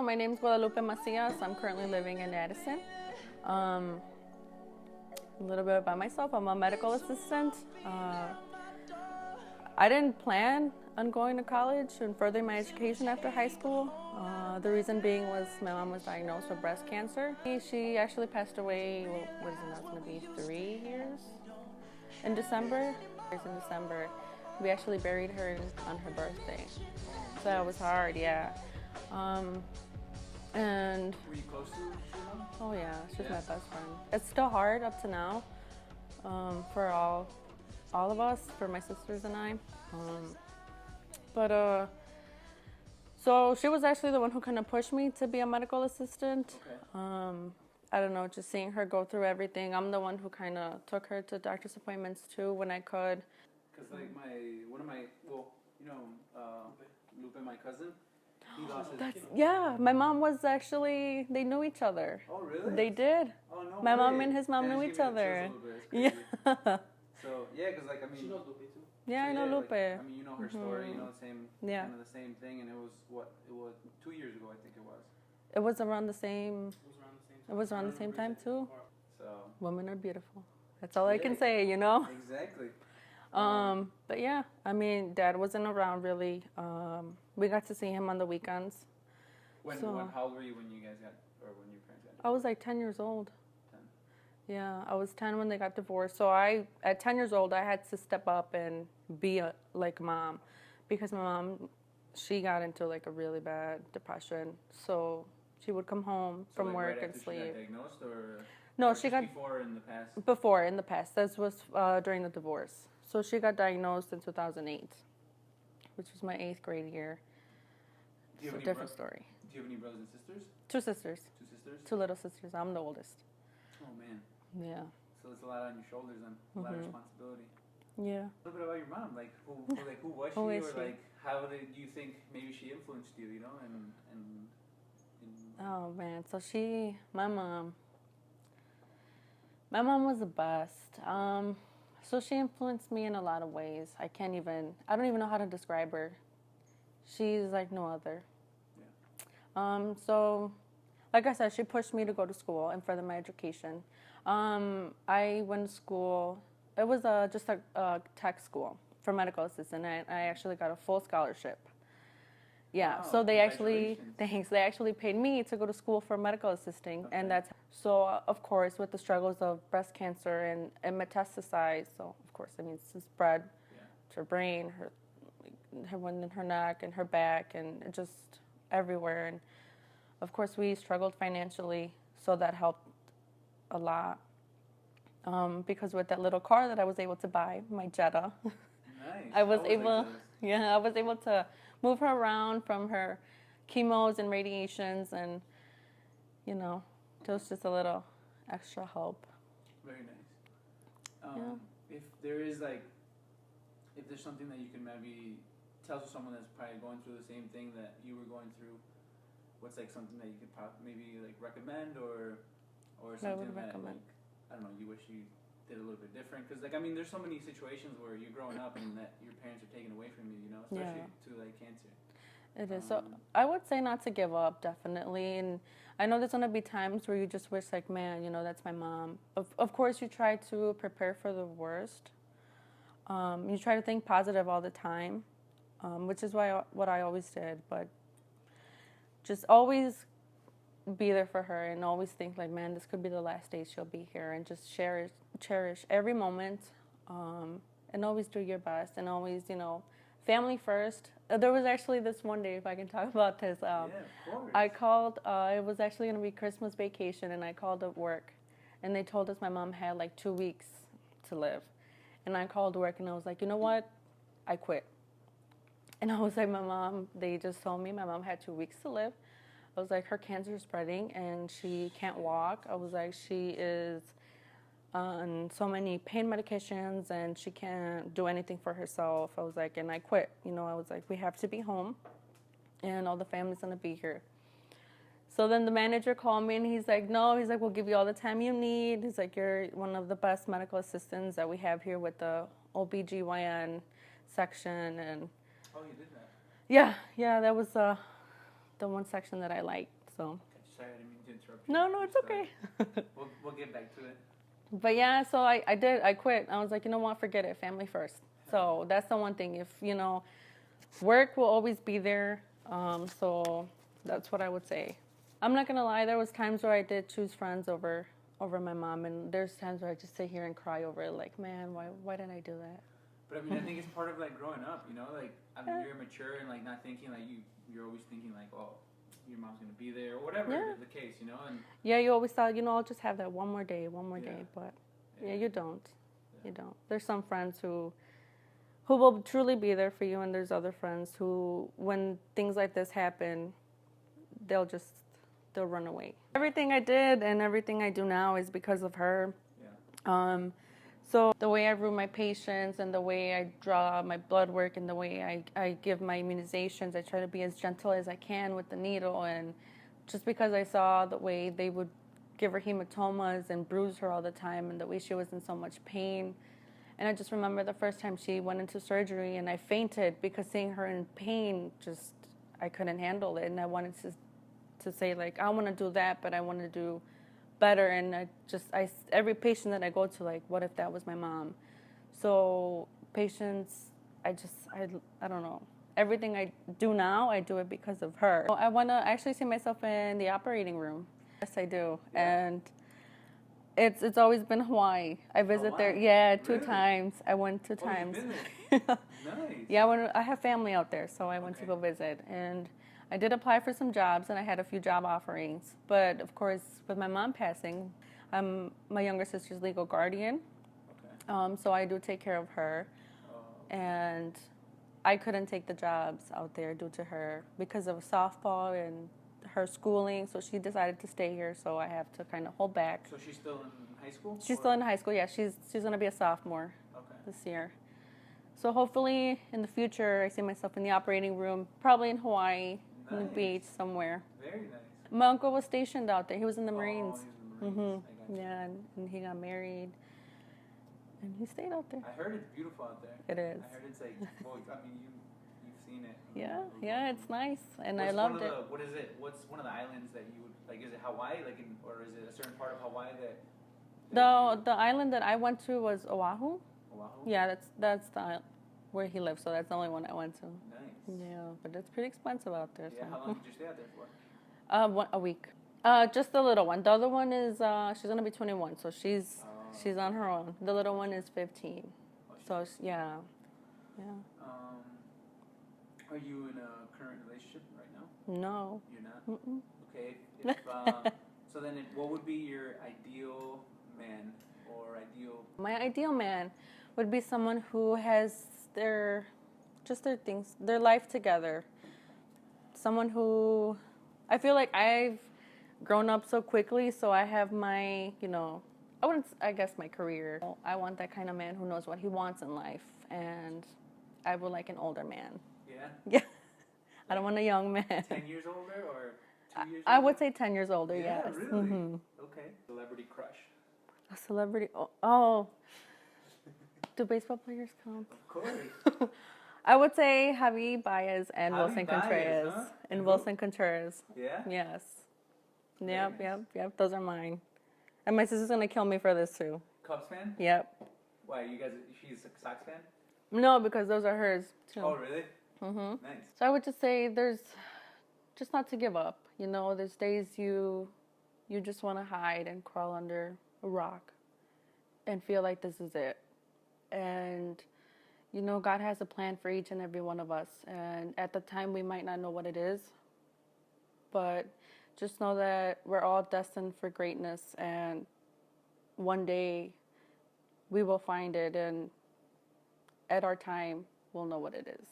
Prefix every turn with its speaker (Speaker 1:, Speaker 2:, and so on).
Speaker 1: So my name is Guadalupe Macias. I'm currently living in Addison. A little bit about myself. I'm a medical assistant. I didn't plan on going to college and furthering my education after high school. The reason being was my mom was diagnosed with breast cancer. She actually passed away, what is it now, it's going to be 3 years in December. In December, we actually buried her on her birthday. So that was hard, yeah. And
Speaker 2: were you close to her?
Speaker 1: oh yeah, she's my best friend. It's still hard up to now for all of us, for my sisters and I. So she was actually the one who kind of pushed me to be a medical assistant.
Speaker 2: Okay.
Speaker 1: I don't know, just seeing her go through everything. I'm the one who kind of took her to doctor's appointments too when I could.
Speaker 2: Because like Lupe, my cousin, he lost his...
Speaker 1: Yeah, my mom was actually, they knew each other.
Speaker 2: Oh, really?
Speaker 1: They did.
Speaker 2: Oh, no
Speaker 1: My
Speaker 2: way.
Speaker 1: mom and his mom knew each other. Yeah.
Speaker 2: So, yeah, because like, I mean...
Speaker 3: She knows Lupe too?
Speaker 1: Yeah, I know Lupe.
Speaker 2: Like, I mean, you know her story, you know, the same,
Speaker 1: yeah.
Speaker 2: kind of the same thing, and it was 2 years ago, I think it was.
Speaker 1: It was around the same,
Speaker 3: It was around the same time.
Speaker 1: too.
Speaker 2: So...
Speaker 1: Women are beautiful. That's all I can say, you know?
Speaker 2: Exactly.
Speaker 1: But yeah, I mean, Dad wasn't around really. We got to see him on the weekends.
Speaker 2: How old were you when you guys got, or when your parents got divorced?
Speaker 1: I was like 10 years old.
Speaker 2: 10.
Speaker 1: Yeah, I was 10 when they got divorced. So at 10 years old, I had to step up and be like mom, because my mom, she got into like a really bad depression. So she would come home from work
Speaker 2: right
Speaker 1: and
Speaker 2: after
Speaker 1: sleep.
Speaker 2: She got diagnosed, or
Speaker 1: no, she got
Speaker 2: before in the past.
Speaker 1: Before in the past. This was during the divorce. So she got diagnosed in 2008, which was my 8th grade year. It's a different story.
Speaker 2: Do you have any brothers and sisters?
Speaker 1: 2 sisters.
Speaker 2: 2 sisters?
Speaker 1: 2 little sisters. I'm the oldest.
Speaker 2: Oh, man.
Speaker 1: Yeah.
Speaker 2: So it's a lot on your shoulders and a lot of responsibility.
Speaker 1: Yeah.
Speaker 2: A little bit about your mom. Like, who was she?
Speaker 1: Who is
Speaker 2: or,
Speaker 1: she?
Speaker 2: like, how did you think maybe she influenced you, you know?
Speaker 1: Oh, man. So my mom was the best. So she influenced me in a lot of ways. I don't even know how to describe her. She's like no other. Yeah. So, like I said, she pushed me to go to school and further my education. I went to school. It was just a tech school for medical assistant. I actually got a full scholarship. Yeah,
Speaker 2: wow,
Speaker 1: so they actually paid me to go to school for medical assisting,
Speaker 2: okay.
Speaker 1: and that's so. Of course, with the struggles of breast cancer and metastasized, so of course, I mean, it's spread to her brain, her one in her neck and her back, and just everywhere. And of course, we struggled financially, so that helped a lot. Because with that little car that I was able to buy, my Jetta,
Speaker 2: nice.
Speaker 1: I was able to move her around from her chemos and radiations, and it was just a little extra help.
Speaker 2: Very nice. If there's something that you can maybe tell to someone that's probably going through the same thing that you were going through, what's like something that you could maybe like recommend or something that like, I don't know, you wish you did a little bit different? Because like, I mean, there's so many situations where you're growing up and that your parents are taken away from you, especially to like cancer.
Speaker 1: It is. So I would say not to give up, definitely. And I know there's going to be times where you just wish like, man, that's my mom. Of course, you try to prepare for the worst. You try to think positive all the time, which is what I always did. But just always be there for her and always think like, man, this could be the last day she'll be here, and just cherish every moment, and always do your best, and always, family first. There was actually this one day, if I can talk about this.
Speaker 2: Yeah, of course.
Speaker 1: I called, it was actually going to be Christmas vacation, and I called at work, and they told us my mom had like 2 weeks to live. And I called work, and I was like, you know what? I quit. And I was like, they just told me my mom had 2 weeks to live. I was like, her cancer is spreading, and she can't walk. I was like, she is on so many pain medications, and she can't do anything for herself. I was like, and I quit. I was like, we have to be home, and all the family's going to be here. So then the manager called me, and he's like, no, we'll give you all the time you need. He's like, you're one of the best medical assistants that we have here with the OBGYN section. And
Speaker 2: oh, you did that?
Speaker 1: Yeah, that was the one section that I liked. So.
Speaker 2: Sorry, I didn't mean to interrupt you.
Speaker 1: No, it's okay.
Speaker 2: We'll get back to it.
Speaker 1: But yeah, so I quit. I was like, you know what, forget it, family first. So that's the one thing. If, work will always be there. So that's what I would say. I'm not going to lie, there was times where I did choose friends over my mom, and there's times where I just sit here and cry over it, like, man, why didn't I do that?
Speaker 2: But I mean, I think it's part of like growing up, like, I mean, you're mature and like not thinking like you're always thinking like, oh, your mom's gonna be there or whatever the case, and
Speaker 1: yeah, you always thought, I'll just have that one more day, but you don't. You don't. There's some friends who will truly be there for you, and there's other friends who, when things like this happen, they'll run away. Everything I did and everything I do now is because of her. Yeah. So the way I root my patients and the way I draw my blood work and the way I give my immunizations, I try to be as gentle as I can with the needle. And just because I saw the way they would give her hematomas and bruise her all the time and the way she was in so much pain. And I just remember the first time she went into surgery and I fainted because seeing her in pain, I couldn't handle it. And I wanted to say, like, I want to do that, but I want to do better. And every patient that I go to, like, what if that was my mom? So patients, I don't know. Everything I do now, I do it because of her. I want to actually see myself in the operating room. Yes, I do. Yeah. And it's always been Hawaii. I visit there, 2 times. I went 2 times.
Speaker 2: You've been there. Nice.
Speaker 1: Yeah, I have family out there, so I went to go visit. And I did apply for some jobs, and I had a few job offerings. But, of course, with my mom passing, I'm my younger sister's legal guardian. Okay. So I do take care of her. Oh. And I couldn't take the jobs out there due to her because of softball and her schooling. So she decided to stay here, so I have to kind of hold back.
Speaker 2: So she's still in high school?
Speaker 1: She's still in high school, yeah. She's going to be a sophomore this year. So hopefully in the future, I see myself in the operating room, probably in Hawaii. Nice. On the beach somewhere.
Speaker 2: Very nice.
Speaker 1: My uncle was stationed out there. He was in the Marines.
Speaker 2: He was in the Marines.
Speaker 1: Yeah, and he got married. And he stayed out there.
Speaker 2: I heard it's beautiful out there.
Speaker 1: It is.
Speaker 2: I heard it's like, well, I mean, you've seen it.
Speaker 1: Yeah, it's nice. And I loved it.
Speaker 2: What is it? What's one of the islands that you would, like, is it Hawaii? Or is it a certain part of Hawaii that
Speaker 1: the island that I went to was Oahu.
Speaker 2: Oahu?
Speaker 1: Yeah, that's the island where he lived, so that's the only one I went to.
Speaker 2: Nice.
Speaker 1: Yeah, but it's pretty expensive out there.
Speaker 2: Yeah,
Speaker 1: so.
Speaker 2: how long did you stay out there for?
Speaker 1: A week. Just the little one. The other one is she's gonna be 21, so she's on her own. The little one is 15. So yeah.
Speaker 2: Are you in a current relationship right now?
Speaker 1: No.
Speaker 2: You're not.
Speaker 1: Mm-mm.
Speaker 2: Okay. So then, what would be your ideal man or ideal?
Speaker 1: My ideal man would be someone who has their life together. Someone who, I feel like I've grown up so quickly, so I have my, I guess my career. I want that kind of man who knows what he wants in life, and I would like an older man.
Speaker 2: Yeah?
Speaker 1: Yeah. I don't want a young man.
Speaker 2: 10 years older or 2 years older?
Speaker 1: I would say 10 years older,
Speaker 2: yeah,
Speaker 1: yes.
Speaker 2: Really?
Speaker 1: Mm-hmm.
Speaker 2: Okay. Celebrity crush.
Speaker 1: A celebrity? Oh. Do baseball players count?
Speaker 2: Of course.
Speaker 1: I would say Javi Baez and Wilson
Speaker 2: Baez,
Speaker 1: Contreras.
Speaker 2: huh?
Speaker 1: And Wilson Contreras.
Speaker 2: Yeah?
Speaker 1: Yes.
Speaker 2: Nice.
Speaker 1: Yep. Those are mine. And my sister's going to kill me for this, too.
Speaker 2: Cubs fan?
Speaker 1: Yep.
Speaker 2: Why, she's a Sox fan?
Speaker 1: No, because those are hers, too.
Speaker 2: Oh, really?
Speaker 1: Mm-hmm.
Speaker 2: Nice.
Speaker 1: So I would just say there's just not to give up. There's days you just want to hide and crawl under a rock and feel like this is it. And, God has a plan for each and every one of us. And at the time, we might not know what it is. But just know that we're all destined for greatness. And one day, we will find it. And at our time, we'll know what it is.